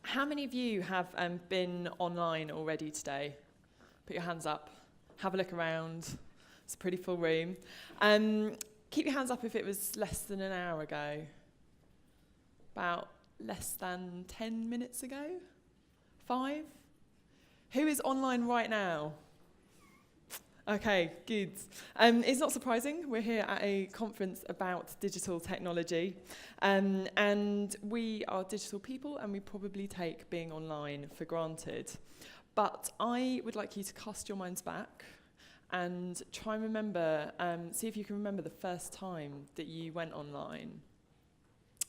How many of you have been online already today? Put your hands up. Have a look around. It's a pretty full room. Keep your hands up if it was less than an hour ago. About less than 10 minutes ago? 5? Who is online right now? Okay, good. It's not surprising. We're here at a conference about digital technology. And we are digital people, and we probably take being online for granted. But I would like you to cast your minds back and try and remember, see if you can remember the first time that you went online.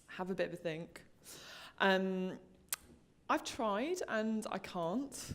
Have a bit of a think. I've tried, and I can't.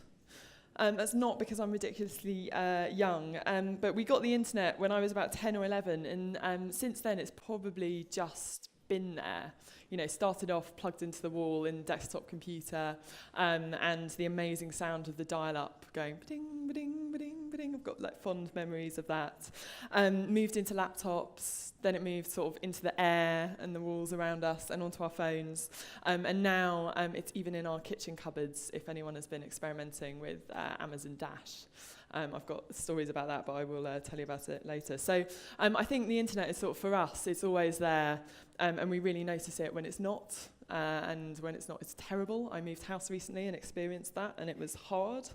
That's not because I'm ridiculously young, but we got the internet when I was about 10 or 11, and since then it's probably just been there. You know, started off plugged into the wall in desktop computer, and the amazing sound of the dial-up going ba-ding, ba-ding, ba-ding, ba-ding. I've got like fond memories of that. Moved into laptops, then it moved sort of into the air and the walls around us and onto our phones. And now it's even in our kitchen cupboards, if anyone has been experimenting with Amazon Dash. I've got stories about that, but I will tell you about it later. So I think the internet is sort of, for us, it's always there, and we really notice it when it's not. And when it's not, it's terrible. I moved house recently and experienced that, and it was hard.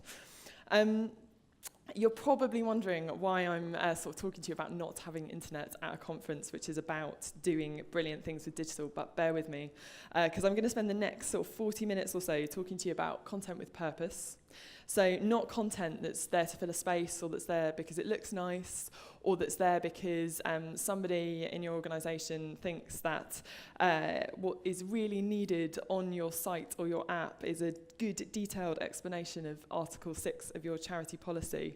You're probably wondering why I'm sort of talking to you about not having internet at a conference, which is about doing brilliant things with digital, but bear with me, because I'm going to spend the next sort of 40 minutes or so talking to you about content with purpose. So not content that's there to fill a space, or that's there because it looks nice, or that's there because somebody in your organisation thinks that what is really needed on your site or your app is a good detailed explanation of Article 6 of your charity policy.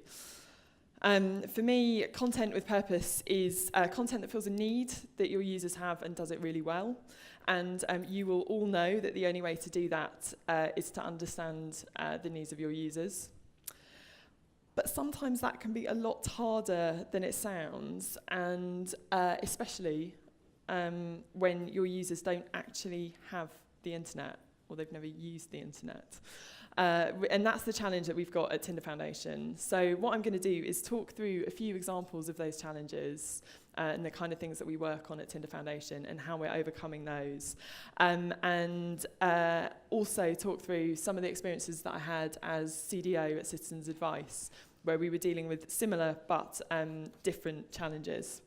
For me, content with purpose is content that fills a need that your users have and does it really well. And you will all know that the only way to do that is to understand the needs of your users. But sometimes that can be a lot harder than it sounds, and especially when your users don't actually have the internet, or they've never used the internet. And that's the challenge that we've got at Tinder Foundation. So what I'm going to do is talk through a few examples of those challenges and the kind of things that we work on at Tinder Foundation and how we're overcoming those. And also talk through some of the experiences that I had as CDO at Citizens Advice, where we were dealing with similar but different challenges.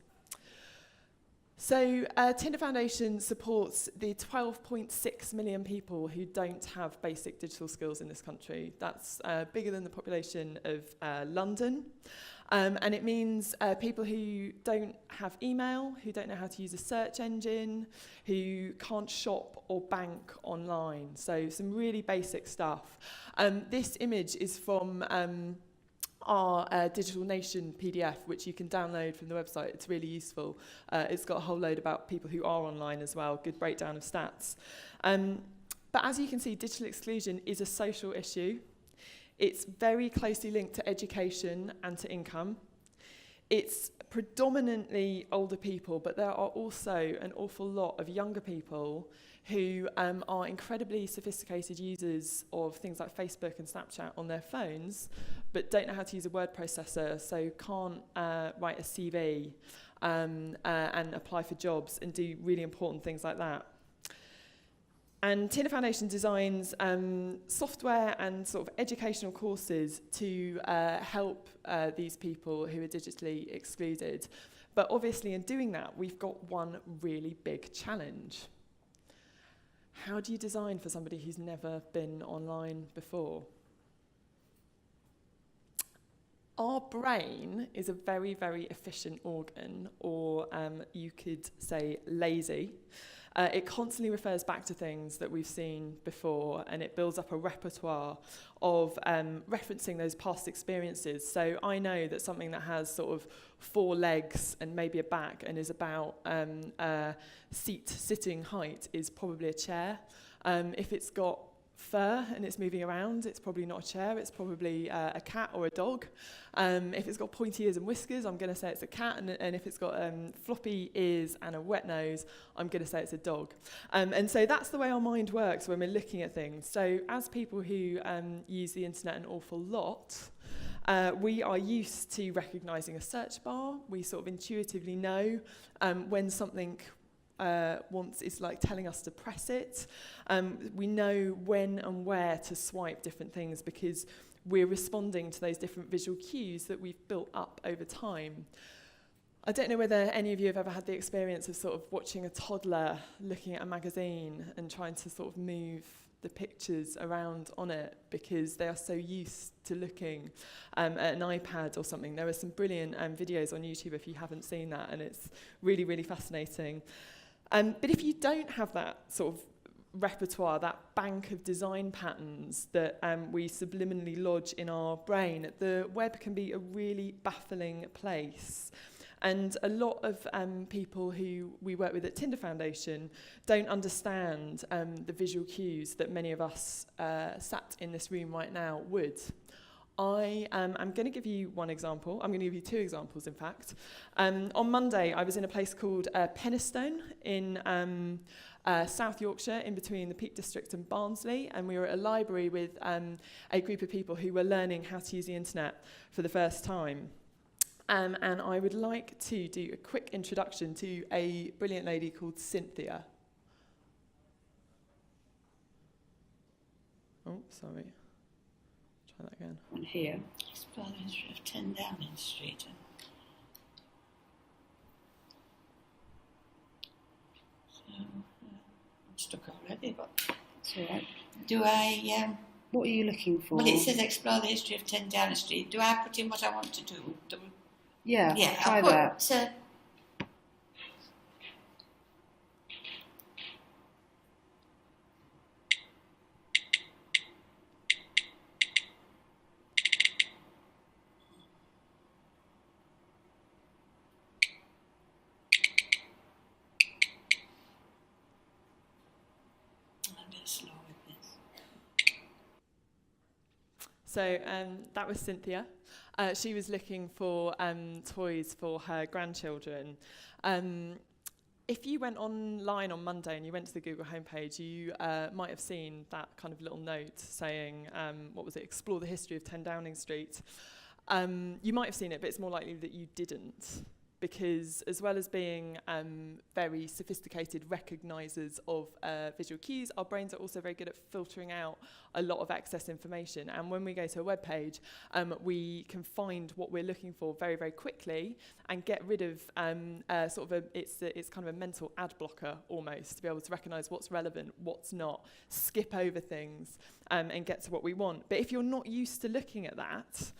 So Tinder Foundation supports the 12.6 million people who don't have basic digital skills in this country. That's bigger than the population of London. And it means people who don't have email, who don't know how to use a search engine, who can't shop or bank online. So some really basic stuff. This image is from our Digital Nation PDF, which you can download from the website. It's really useful. It's got a whole load about people who are online as well, good breakdown of stats. But as you can see, digital exclusion is a social issue. It's very closely linked to education and to income. It's predominantly older people, but there are also an awful lot of younger people who are incredibly sophisticated users of things like Facebook and Snapchat on their phones, but don't know how to use a word processor, so can't write a CV and apply for jobs and do really important things like that. And Tinder Foundation designs software and sort of educational courses to help these people who are digitally excluded. But obviously in doing that, we've got one really big challenge. How do you design for somebody who's never been online before? Our brain is a very, very efficient organ, or you could say lazy. It constantly refers back to things that we've seen before, and it builds up a repertoire of referencing those past experiences. So I know that something that has sort of 4 legs and maybe a back and is about sitting height is probably a chair. If it's got fur and it's moving around, it's probably not a chair, it's probably a cat or a dog. If it's got pointy ears and whiskers, I'm going to say it's a cat, and if it's got floppy ears and a wet nose, I'm going to say it's a dog. And so that's the way our mind works when we're looking at things. So as people who use the internet an awful lot, we are used to recognising a search bar. We sort of intuitively know when something is like telling us to press it. We know when and where to swipe different things because we're responding to those different visual cues that we've built up over time. I don't know whether any of you have ever had the experience of sort of watching a toddler looking at a magazine and trying to sort of move the pictures around on it because they are so used to looking at an iPad or something. There are some brilliant videos on YouTube if you haven't seen that, and it's really, really fascinating. But if you don't have that sort of repertoire, that bank of design patterns that we subliminally lodge in our brain, the web can be a really baffling place. And a lot of people who we work with at Tinder Foundation don't understand the visual cues that many of us sat in this room right now would. I'm going to give you one example. I'm going to give you two examples, in fact. On Monday, I was in a place called Penistone in South Yorkshire, in between the Peak District and Barnsley, and we were at a library with a group of people who were learning how to use the internet for the first time. And I would like to do a quick introduction to a brilliant lady called Cynthia. Oh, sorry. Try that again. On here, explore the history of 10 Downing Street. So, I'm stuck already, but it's all right. Do I... what are you looking for? Well, it says explore the history of 10 Downing Street. Do I put in what I want to do? Yeah, try I'll put, that. I'm a bit slow with this. So that was Cynthia. She was looking for toys for her grandchildren. If you went online on Monday and you went to the Google homepage, you might have seen that kind of little note saying, explore the history of 10 Downing Street. You might have seen it, but it's more likely that you didn't. Because as well as being very sophisticated recognisers of visual cues, our brains are also very good at filtering out a lot of excess information. And when we go to a web page, we can find what we're looking for very, very quickly and get rid of it's kind of a mental ad blocker almost, to be able to recognise what's relevant, what's not, skip over things and get to what we want. But if you're not used to looking at that,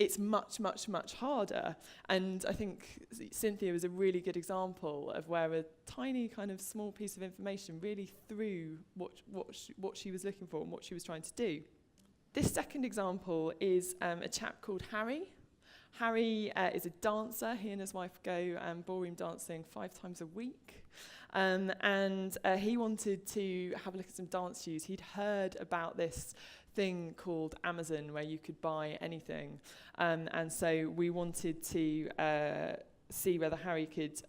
it's much, much, much harder. And I think Cynthia was a really good example of where a tiny kind of small piece of information really threw what she was looking for and what she was trying to do. This second example is a chap called Harry. Harry is a dancer. He and his wife go ballroom dancing 5 times a week. And he wanted to have a look at some dance shoes. He'd heard about this thing called Amazon where you could buy anything, and so we wanted to see whether Harry could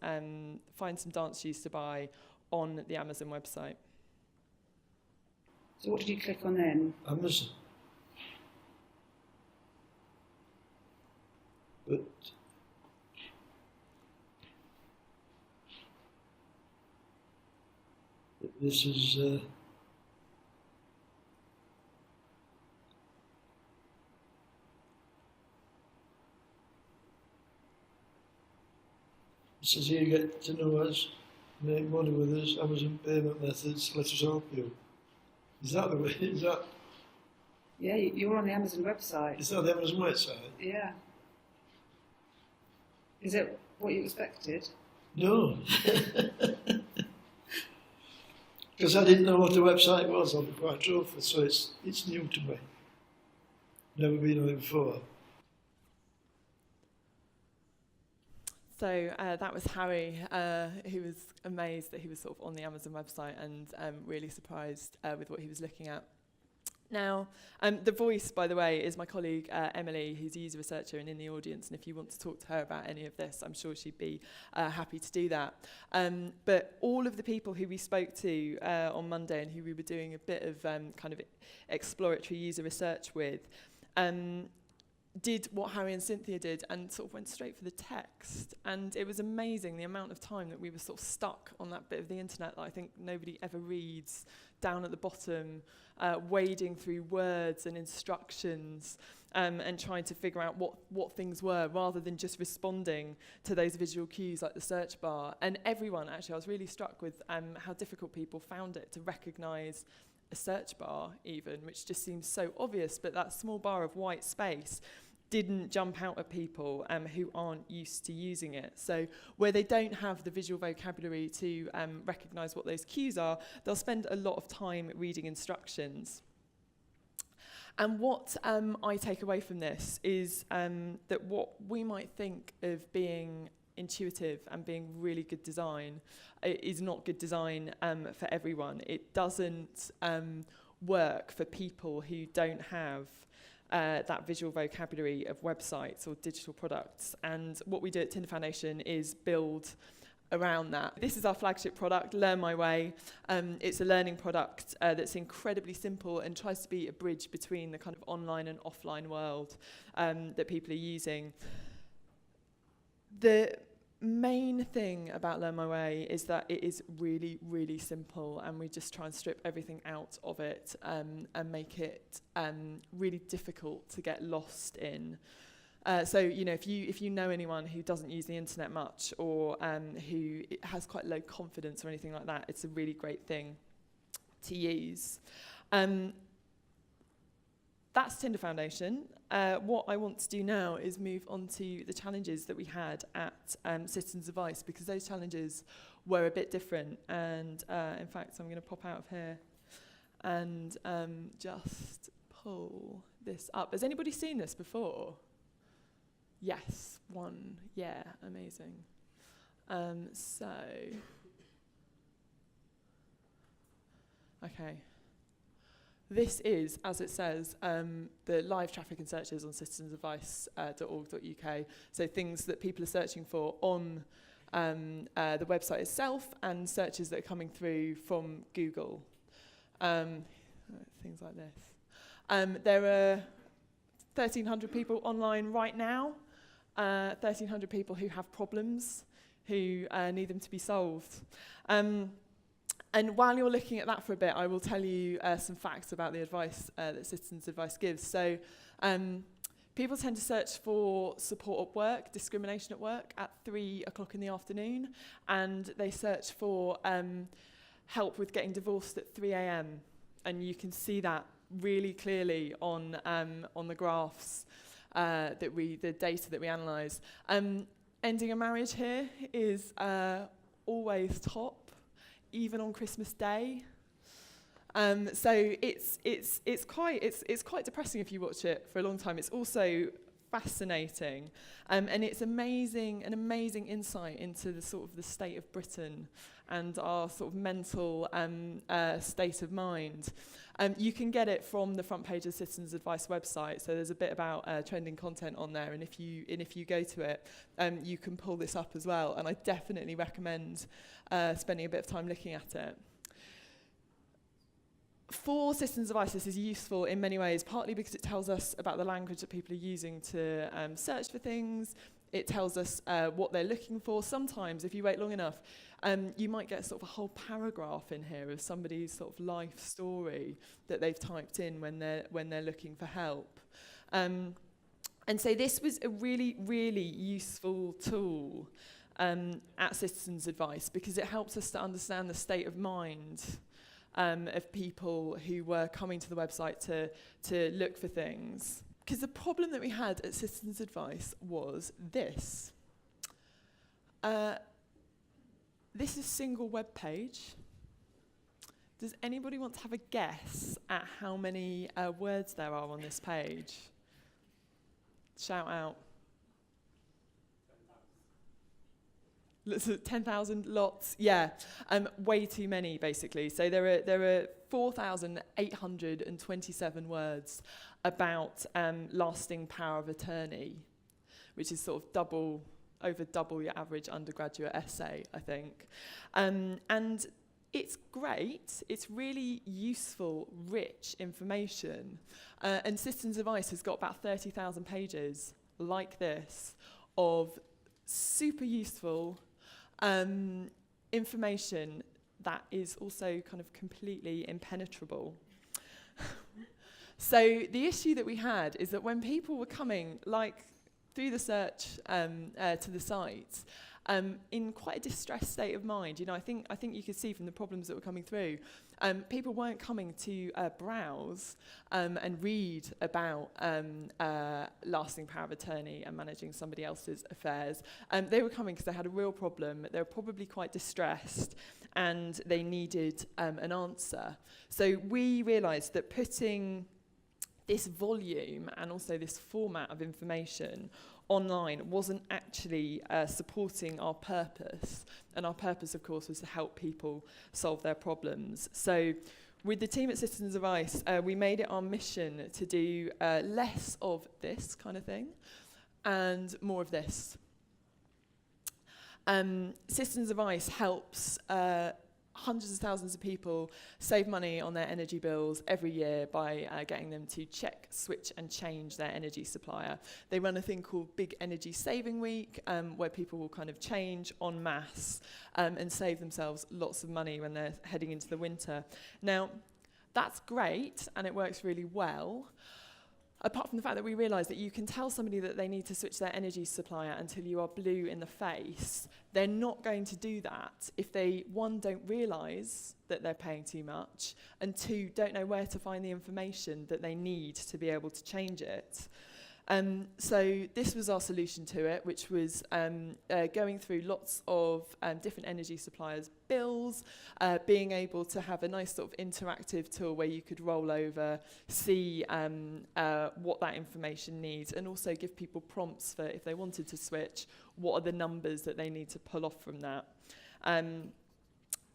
find some dance shoes to buy on the Amazon website. So what did you click on then? Amazon. But this is it says here, get to know us, make money with us, Amazon payment methods, let us help you. Is that the way? Is that? Yeah, you're on the Amazon website. Is that the Amazon website? Yeah. Is it what you expected? No. Because I didn't know what the website was, I'll be quite truthful, so it's new to me. Never been on it before. So that was Harry, who was amazed that he was sort of on the Amazon website and really surprised with what he was looking at. Now, the voice, by the way, is my colleague Emily, who's a user researcher and in the audience, and if you want to talk to her about any of this, I'm sure she'd be happy to do that. But all of the people who we spoke to on Monday and who we were doing a bit of kind of exploratory user research with, did what Harry and Cynthia did and sort of went straight for the text. And it was amazing the amount of time that we were sort of stuck on that bit of the internet that I think nobody ever reads, down at the bottom, wading through words and instructions and trying to figure out what things were rather than just responding to those visual cues like the search bar. And everyone, actually, I was really struck with how difficult people found it to recognise a search bar even, which just seems so obvious, but that small bar of white space didn't jump out at people who aren't used to using it. So where they don't have the visual vocabulary to recognise what those cues are, they'll spend a lot of time reading instructions. And what I take away from this is that what we might think of being intuitive and being really good design is not good design for everyone. It doesn't work for people who don't have that visual vocabulary of websites or digital products. And what we do at Tinder Foundation is build around that. This is our flagship product, Learn My Way. It's a learning product that's incredibly simple and tries to be a bridge between the kind of online and offline world that people are using. The main thing about Learn My Way is that it is really, really simple, and we just try and strip everything out of it and make it really difficult to get lost in. So, you know, if you know anyone who doesn't use the internet much or who has quite low confidence or anything like that, it's a really great thing to use. That's Tinder Foundation. What I want to do now is move on to the challenges that we had at Citizens Advice, because those challenges were a bit different. And in fact, I'm going to pop out of here and just pull this up. Has anybody seen this before? Yes, one. Yeah, amazing. Okay. This is, as it says, the live traffic and searches on citizensadvice.org.uk. So things that people are searching for on the website itself and searches that are coming through from Google. Things like this. There are 1,300 people online right now, 1,300 people who have problems, who need them to be solved. And while you're looking at that for a bit, I will tell you some facts about the advice that Citizens Advice gives. So people tend to search for support at work, discrimination at work at 3 o'clock in the afternoon, and they search for help with getting divorced at 3 a.m. And you can see that really clearly on the graphs, the data that we analyse. Ending a marriage here is always top, even on Christmas Day. So it's quite depressing if you watch it for a long time. It's also fascinating, and it's an amazing insight into the sort of the state of Britain and our sort of mental state of mind. You can get it from the front page of the Citizens Advice website. So there's a bit about trending content on there, and if you go to it, you can pull this up as well. And I definitely recommend spending a bit of time looking at it. For Citizens Advice, this is useful in many ways, partly because it tells us about the language that people are using to search for things. It tells us what they're looking for. Sometimes, if you wait long enough, you might get sort of a whole paragraph in here of somebody's sort of life story that they've typed in when they're looking for help. And so this was a really, really useful tool at Citizens Advice, because it helps us to understand the state of mind of people who were coming to the website to look for things. Because the problem that we had at Citizens Advice was this. This is a single web page. Does anybody want to have a guess at how many words there are on this page? Shout out. 10,000 lots, yeah, way too many basically. So there are 4,827 words about lasting power of attorney, which is sort of over double your average undergraduate essay, I think. And it's great, it's really useful, rich information. And Citizens Advice has got about 30,000 pages like this of super useful information that is also kind of completely impenetrable. So the issue that we had is that when people were coming, like through the search to the site, in quite a distressed state of mind, I think you could see from the problems that were coming through, people weren't coming to browse and read about lasting power of attorney and managing somebody else's affairs. They were coming because they had a real problem. They were probably quite distressed and they needed an answer. So we realised that putting this volume and also this format of information online wasn't actually supporting our purpose. And our purpose, of course, was to help people solve their problems. So with the team at Citizens Advice, we made it our mission to do less of this kind of thing and more of this. Citizens Advice helps hundreds of thousands of people save money on their energy bills every year by getting them to check, switch and change their energy supplier. They run a thing called Big Energy Saving Week, where people will kind of change en masse and save themselves lots of money when they're heading into the winter. Now, that's great and it works really well, apart from the fact that we realised that you can tell somebody that they need to switch their energy supplier until you are blue in the face. They're not going to do that if they, one, don't realise that they're paying too much, and two, don't know where to find the information that they need to be able to change it. So this was our solution to it, which was going through lots of different energy suppliers' bills, being able to have a nice sort of interactive tool where you could roll over, see what that information needs, and also give people prompts for if they wanted to switch, what are the numbers that they need to pull off from that.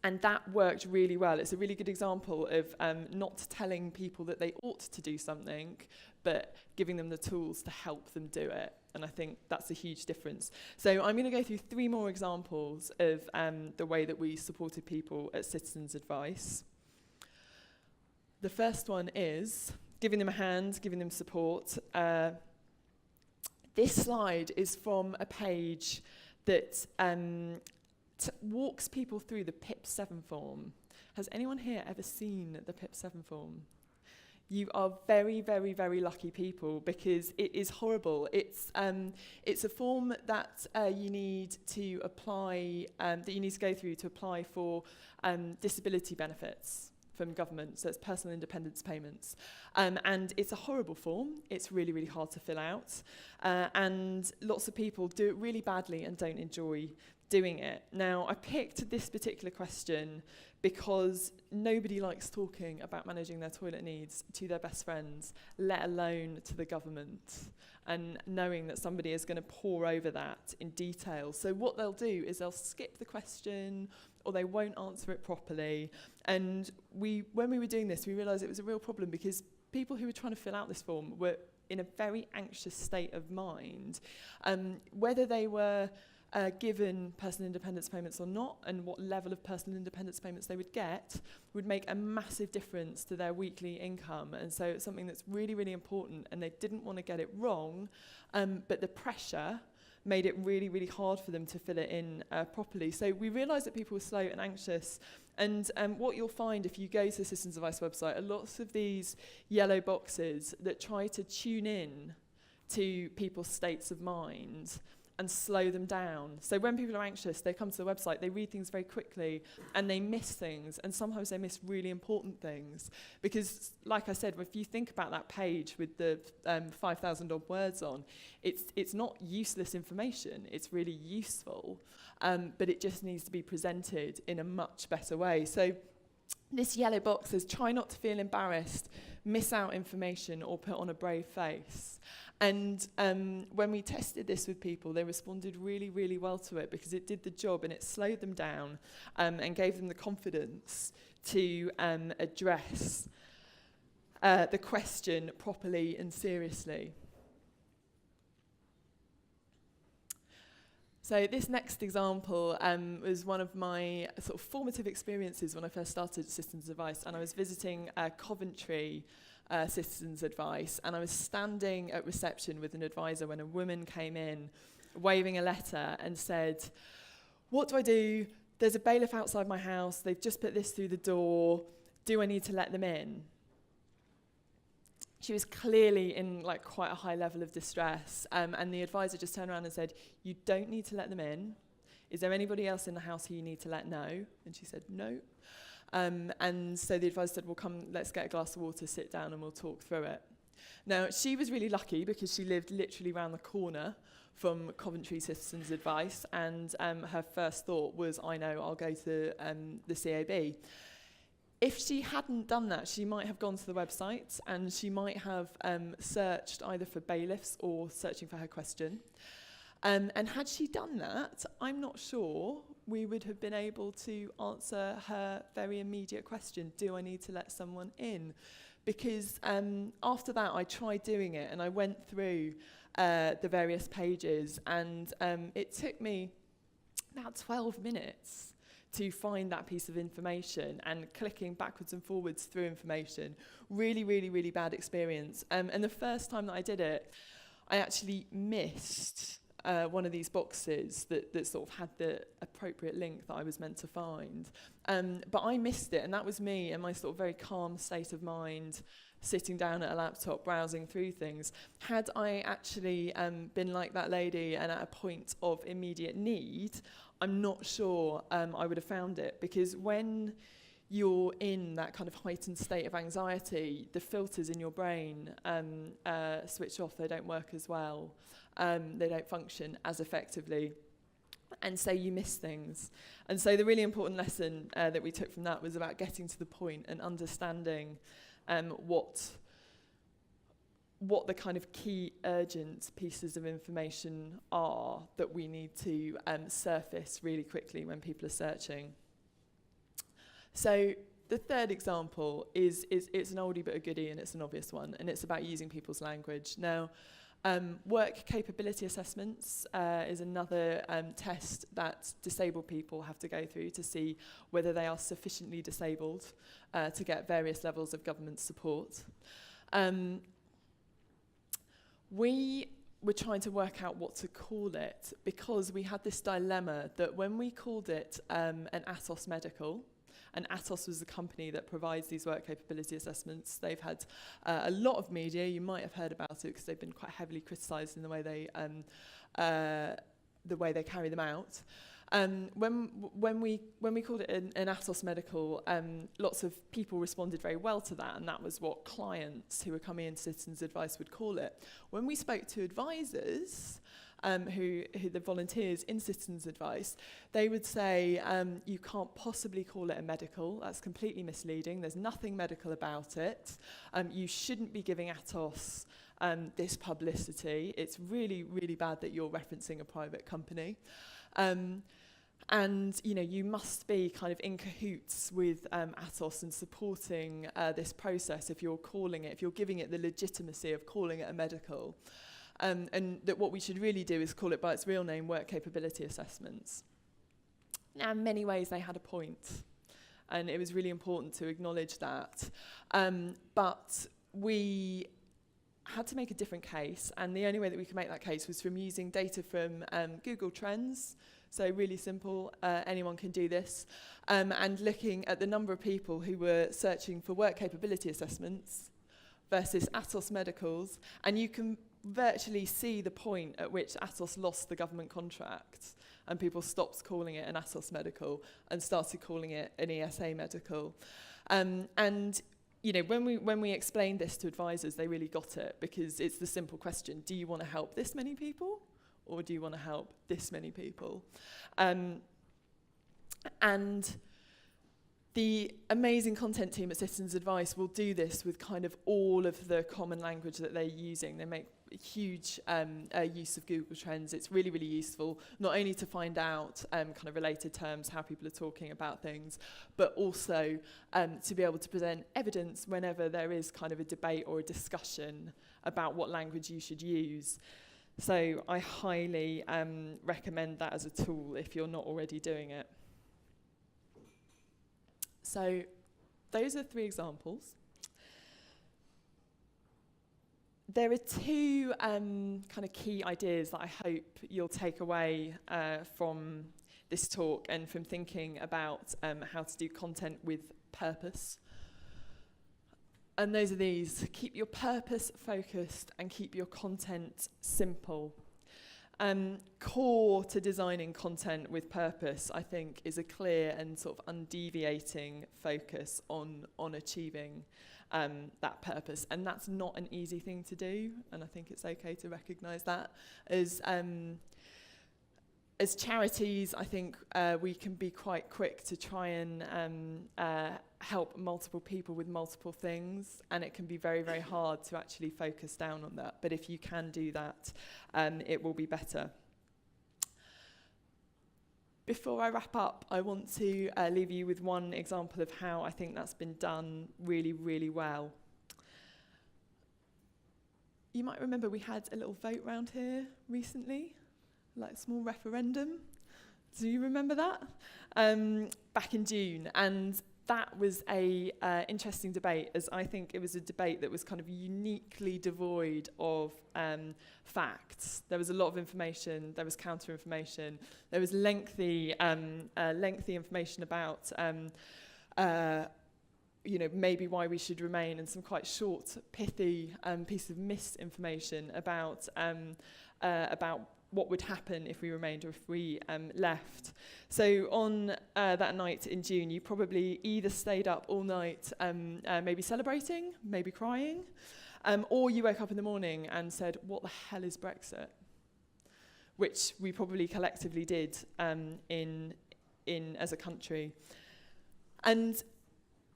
And that worked really well. It's a really good example of not telling people that they ought to do something, but giving them the tools to help them do it. And I think that's a huge difference. So I'm going to go through 3 more examples of the way that we supported people at Citizens Advice. The first one is giving them a hand, giving them support. This slide is from a page that walks people through the PIP7 form. Has anyone here ever seen the PIP7 form? You are very, very, very lucky people, because it is horrible. It's a form that you need to apply, that you need to go through to apply for disability benefits from government, so it's personal independence payments. And it's a horrible form. It's really, really hard to fill out. And lots of people do it really badly and don't enjoy doing it. Now, I picked this particular question because nobody likes talking about managing their toilet needs to their best friends, let alone to the government, and knowing that somebody is going to pore over that in detail. So what they'll do is they'll skip the question, or they won't answer it properly. And when we were doing this, we realised it was a real problem, because people who were trying to fill out this form were in a very anxious state of mind. Whether they were given personal independence payments or not, and what level of personal independence payments they would get, would make a massive difference to their weekly income. And so it's something that's really, really important, and they didn't want to get it wrong, but the pressure made it really, really hard for them to fill it in properly. So we realised that people were slow and anxious, and what you'll find if you go to the Citizens Advice website are lots of these yellow boxes that try to tune in to people's states of mind and slow them down. So when people are anxious, they come to the website, they read things very quickly, and they miss things, and sometimes they miss really important things. Because, like I said, if you think about that page with the 5,000 odd words on, it's not useless information, it's really useful, but it just needs to be presented in a much better way. So This yellow box says, try not to feel embarrassed, miss out information, or put on a brave face. And when we tested this with people, they responded really, really well to it because it did the job and it slowed them down and gave them the confidence to address the question properly and seriously. So this next example was one of my sort of formative experiences when I first started Citizens Advice, and I was visiting Coventry Citizens Advice, and I was standing at reception with an advisor when a woman came in waving a letter and said, "What do I do? There's a bailiff outside my house, they've just put this through the door, do I need to let them in?" She was clearly in like quite a high level of distress, and the advisor just turned around and said, "You don't need to let them in. Is there anybody else in the house who you need to let know?" And she said, "No." And so the advisor said, "Well, come, let's get a glass of water, sit down, and we'll talk through it." Now, she was really lucky because she lived literally around the corner from Coventry Citizens Advice, and her first thought was, "I know, I'll go to the CAB." If she hadn't done that, she might have gone to the website and she might have searched either for bailiffs or searching for her question. And had she done that, I'm not sure we would have been able to answer her very immediate question, do I need to let someone in? Because after that, I tried doing it and I went through the various pages, and it took me about 12 minutes to find that piece of information, and clicking backwards and forwards through information. Really, really, really bad experience. And the first time that I did it, I actually missed one of these boxes that sort of had the appropriate link that I was meant to find. But I missed it, and that was me in my sort of very calm state of mind, sitting down at a laptop, browsing through things. Had I actually been like that lady and at a point of immediate need, I'm not sure I would have found it, because when you're in that kind of heightened state of anxiety, the filters in your brain switch off, they don't work as well, they don't function as effectively, and so you miss things. And so the really important lesson that we took from that was about getting to the point and understanding what the kind of key urgent pieces of information are that we need to surface really quickly when people are searching. So the third example is it's an oldie but a goodie, and it's an obvious one, and it's about using people's language. Now, work capability assessments is another test that disabled people have to go through to see whether they are sufficiently disabled to get various levels of government support. We were trying to work out what to call it, because we had this dilemma that when we called it an Atos Medical, and Atos was the company that provides these work capability assessments. They've had a lot of media. You might have heard about it because they've been quite heavily criticised in the way they carry them out. When we called it an Atos Medical, lots of people responded very well to that, and that was what clients who were coming into Citizens Advice would call it. When we spoke to advisors, who the volunteers in Citizens Advice, they would say, you can't possibly call it a medical. That's completely misleading. There's nothing medical about it. You shouldn't be giving Atos this publicity. It's really, really bad that you're referencing a private company. And, you know, you must be kind of in cahoots with Atos and supporting this process if you're giving it the legitimacy of calling it a medical. And that what we should really do is call it by its real name, work capability assessments. Now, in many ways, they had a point, and it was really important to acknowledge that. But we had to make a different case, and the only way that we could make that case was from using data from Google Trends. So really simple, anyone can do this, and looking at the number of people who were searching for work capability assessments versus Atos Medicals, and you can virtually see the point at which Atos lost the government contract and people stopped calling it an Atos Medical and started calling it an ESA Medical. And you know, when we explained this to advisors, they really got it, because it's the simple question: do you want to help this many people, or do you want to help this many people? And The amazing content team at Citizens Advice will do this with kind of all of the common language that they're using. They make huge use of Google Trends. It's really, really useful, not only to find out kind of related terms, how people are talking about things, but also to be able to present evidence whenever there is kind of a debate or a discussion about what language you should use. So I highly recommend that as a tool if you're not already doing it. So those are 3 examples. There are 2 kind of key ideas that I hope you'll take away from this talk and from thinking about how to do content with purpose. And those are these: keep your purpose focused and keep your content simple. Core to designing content with purpose, I think, is a clear and sort of undeviating focus on achieving that purpose. And that's not an easy thing to do, and I think it's okay to recognise that. As charities, I think we can be quite quick to try and help multiple people with multiple things, and it can be very, very hard to actually focus down on that. But if you can do that, it will be better. Before I wrap up, I want to leave you with one example of how I think that's been done really, really well. You might remember we had a little vote round here recently, like a small referendum. Do you remember that? Back in June. And that was a interesting debate, as I think it was a debate that was kind of uniquely devoid of facts. There was a lot of information, there was counter-information, there was lengthy information about maybe why we should remain, and some quite short, pithy piece of misinformation about what would happen if we remained or if we left. So on that night in June, you probably either stayed up all night, maybe celebrating, maybe crying, or you woke up in the morning and said, what the hell is Brexit? Which we probably collectively did in as a country. And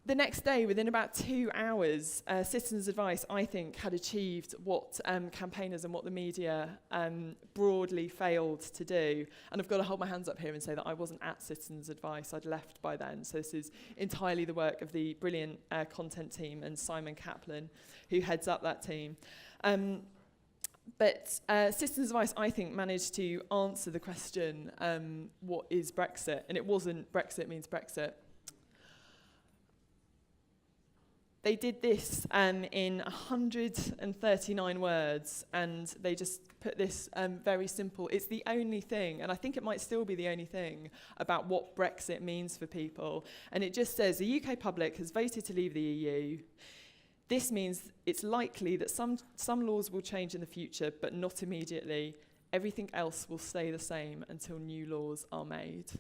the next day, within about 2 hours, Citizens Advice, I think, had achieved what campaigners and what the media broadly failed to do. And I've got to hold my hands up here and say that I wasn't at Citizens Advice. I'd left by then. So this is entirely the work of the brilliant content team and Simon Kaplan, who heads up that team. But Citizens Advice, I think, managed to answer the question, what is Brexit? And it wasn't Brexit means Brexit. They did this in 139 words, and they just put this very simple. It's the only thing, and I think it might still be the only thing, about what Brexit means for people. And it just says, the UK public has voted to leave the EU. This means it's likely that some laws will change in the future, but not immediately. Everything else will stay the same until new laws are made.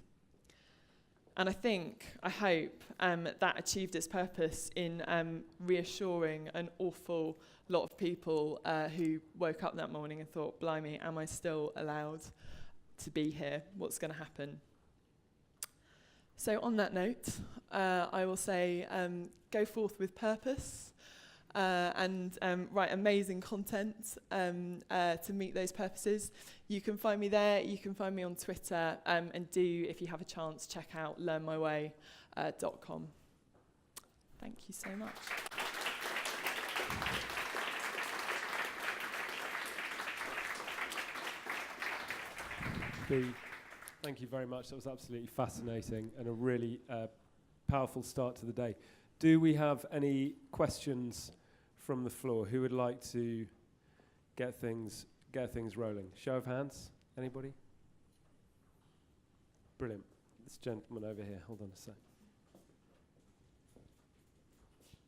And I hope that achieved its purpose in reassuring an awful lot of people who woke up that morning and thought, blimey, am I still allowed to be here? What's going to happen? So on that note, I will say, go forth with purpose and write amazing content to meet those purposes. You can find me there. You can find me on Twitter. And do, if you have a chance, check out learnmyway.com. Thank you so much. Bea, thank you very much. That was absolutely fascinating and a really powerful start to the day. Do we have any questions from the floor? Who would like to get things rolling? Show of hands. Anybody? Brilliant. This gentleman over here. Hold on a sec.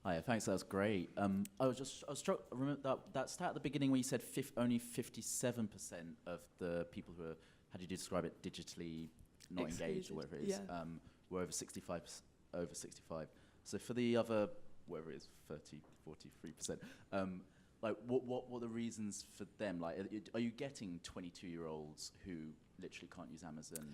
Hi, thanks. That was great. I was struck. I remember that stat at the beginning where you said only 57% of the people who are, how do you describe it, digitally not engaged or whatever it is, were over 65. So for the other, whatever it is, 30, 43%, like what are the reasons for them? Like, are you getting 22-year-olds who literally can't use Amazon?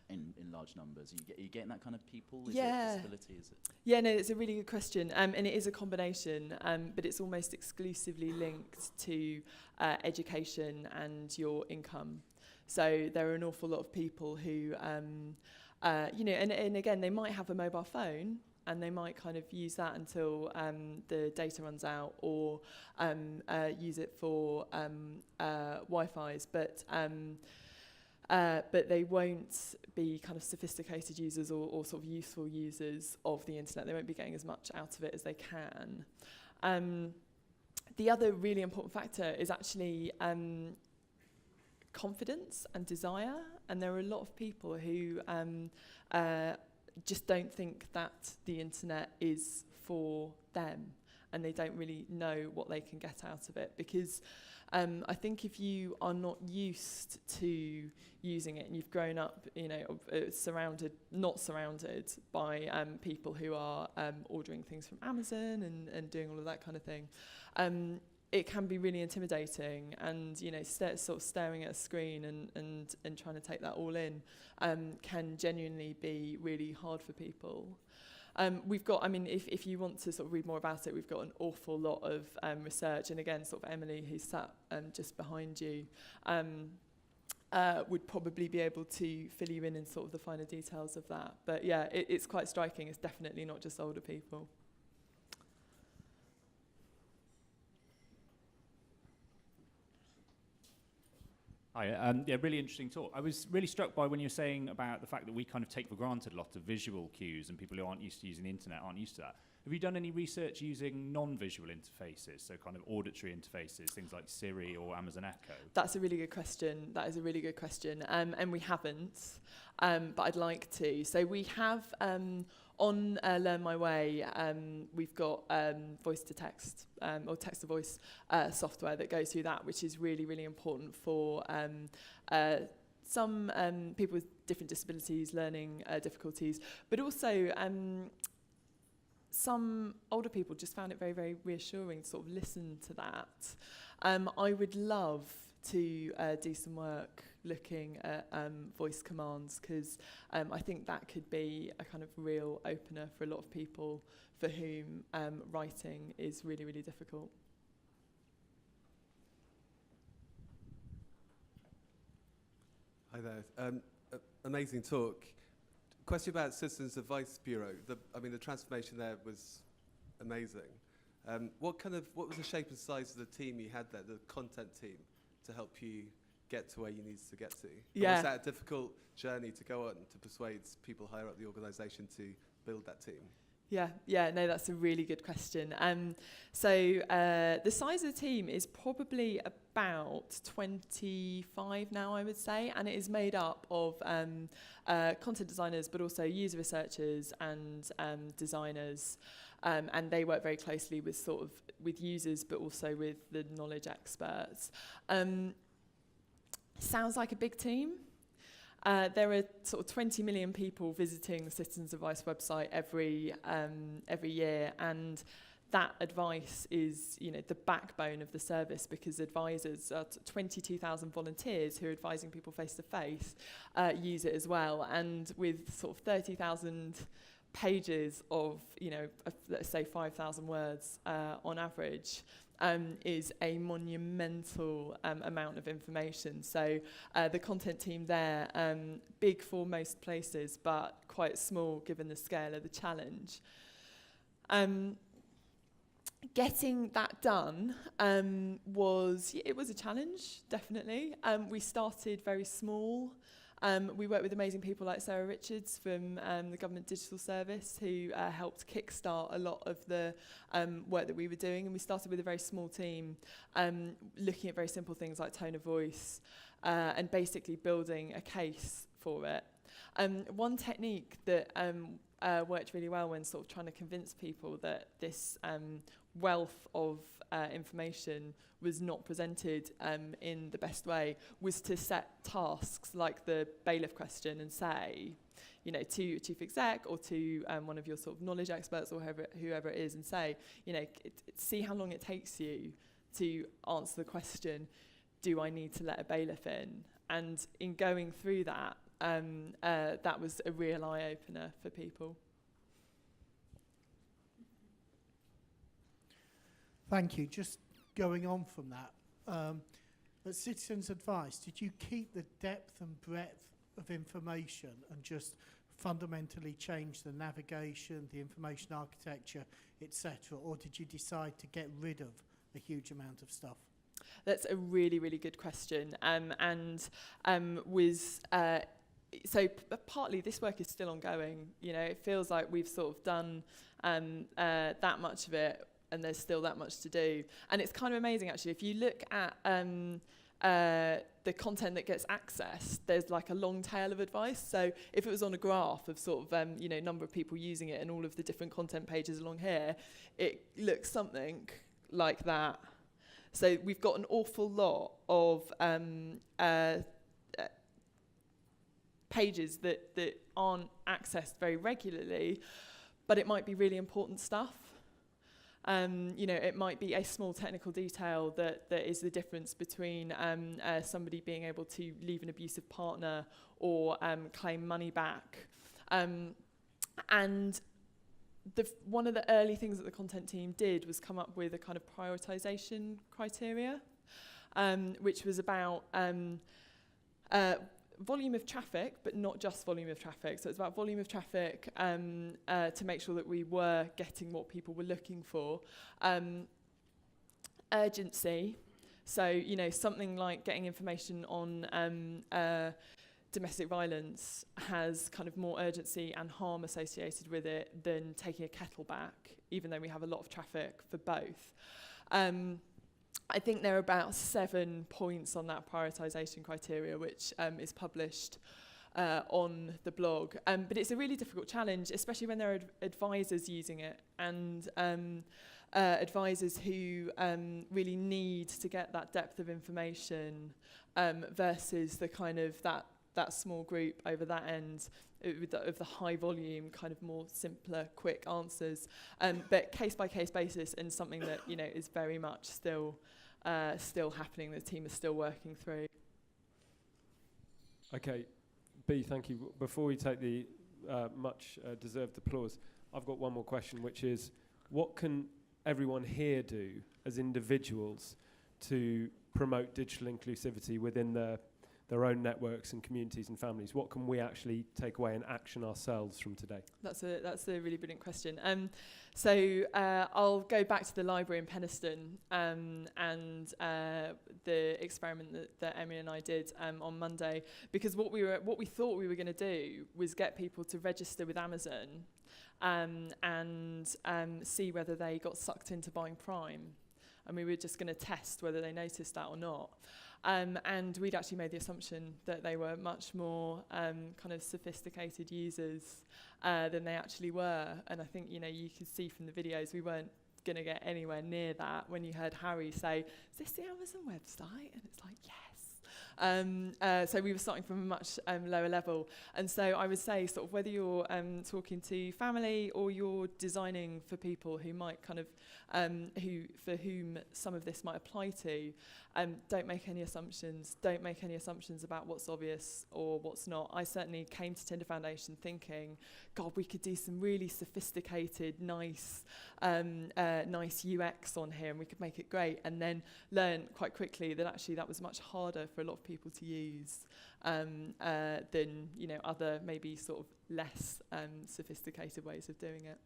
in large numbers? Are you getting that kind of people? Is Yeah. it disability? Is it? Yeah, no, it's a really good question, and it is a combination, but it's almost exclusively linked to education and your income. So there are an awful lot of people who, and again, they might have a mobile phone, and they might kind of use that until the data runs out, or use it for Wi-Fi's, but they won't be kind of sophisticated users or sort of useful users of the internet. They won't be getting as much out of it as they can. The other really important factor is actually confidence and desire, and there are a lot of people who just don't think that the internet is for them, and they don't really know what they can get out of it, because I think if you are not used to using it, and you've grown up, not surrounded by people who are ordering things from Amazon and doing all of that kind of thing, it can be really intimidating, and sort of staring at a screen and trying to take that all in can genuinely be really hard for people. We've got, if you want to sort of read more about it, we've got an awful lot of research, and again, sort of Emily, who's sat just behind you, would probably be able to fill you in sort of the finer details of that. But yeah, it's quite striking. It's definitely not just older people. Hi, yeah, really interesting talk. I was really struck by when you were saying about the fact that we kind of take for granted a lot of visual cues, and people who aren't used to using the internet aren't used to that. Have you done any research using non-visual interfaces, so kind of auditory interfaces, things like Siri or Amazon Echo? That's a really good question. That is a really good question. And we haven't, but I'd like to. So we have, on Learn My Way, we've got voice-to-text or text-to-voice software that goes through that, which is really, really important for some people with different disabilities, learning difficulties, but also some older people just found it very, very reassuring to sort of listen to that. I would love to do some work looking at voice commands, because I think that could be a kind of real opener for a lot of people for whom writing is really, really difficult. Hi there. Amazing talk. Question about Citizens Advice Bureau. The transformation there was amazing. What was the shape and size of the team you had there, the content team, to help you get to where you needed to get to? Yeah. Was that a difficult journey to go on to persuade people higher up the organisation to build that team? Yeah, no, that's a really good question. So the size of the team is probably about 25 now, I would say, and it is made up of content designers, but also user researchers and designers, and they work very closely with users, but also with the knowledge experts. Sounds like a big team. There are sort of 20 million people visiting the Citizens Advice website every year, and that advice is, the backbone of the service, because advisors, 22,000 volunteers who are advising people face to face, use it as well. And with sort of 30,000 pages of, let's say 5,000 words on average, is a monumental amount of information. So the content team there, big for most places, but quite small given the scale of the challenge. Getting that done was a challenge, definitely. We started very small. We worked with amazing people like Sarah Richards from the Government Digital Service, who helped kickstart a lot of the work that we were doing. And we started with a very small team, looking at very simple things like tone of voice, and basically building a case for it. One technique that worked really well when sort of trying to convince people that this wealth of information was not presented in the best way was to set tasks like the bailiff question and say, to chief exec or to one of your sort of knowledge experts or whoever it is, and say, see how long it takes you to answer the question, do I need to let a bailiff in? And in going through that, that was a real eye-opener for people. Thank you. Just going on from that, at Citizens Advice, did you keep the depth and breadth of information and just fundamentally change the navigation, the information architecture, etc., or did you decide to get rid of a huge amount of stuff? That's a really, really good question. Partly this work is still ongoing. You know, it feels like we've sort of done that much of it, and there's still that much to do. And it's kind of amazing, actually. If you look at the content that gets accessed, there's like a long tail of advice. So if it was on a graph of sort of, number of people using it and all of the different content pages along here, it looks something like that. So we've got an awful lot of pages that aren't accessed very regularly, but it might be really important stuff. It might be a small technical detail that is the difference between somebody being able to leave an abusive partner or claim money back. And one of the early things that the content team did was come up with a kind of prioritization criteria, which was about volume of traffic, but not just volume of traffic. So it's about volume of traffic to make sure that we were getting what people were looking for. Urgency. So, something like getting information on domestic violence has kind of more urgency and harm associated with it than taking a kettle back, even though we have a lot of traffic for both. I think there are about 7 points on that prioritisation criteria, which is published on the blog. But it's a really difficult challenge, especially when there are advisors using it, and advisors who really need to get that depth of information versus the kind of that small group over that end of the high volume, kind of more simpler, quick answers, but case by case basis, and something that is very much still happening. The team is still working through. Okay, Bea, thank you. Before we take the much deserved applause, I've got one more question, which is, what can everyone here do as individuals to promote digital inclusivity within their own networks and communities and families? What can we actually take away and action ourselves from today? That's a really brilliant question. I'll go back to the library in Penistone and the experiment that Emily and I did on Monday, because what we thought we were going to do was get people to register with Amazon and see whether they got sucked into buying Prime, and we were just going to test whether they noticed that or not. And we'd actually made the assumption that they were much more kind of sophisticated users than they actually were. And I think, you could see from the videos we weren't going to get anywhere near that when you heard Harry say, "Is this the Amazon website?" And it's like, yes. So we were starting from a much lower level. And so I would say, sort of, whether you're talking to family or you're designing for people who might kind of, for whom some of this might apply to, don't make any assumptions. Don't make any assumptions about what's obvious or what's not. I certainly came to Tinder Foundation thinking, God, we could do some really sophisticated, nice UX on here, and we could make it great. And then learn quite quickly that actually that was much harder for a lot of people to use than other maybe sort of less sophisticated ways of doing it.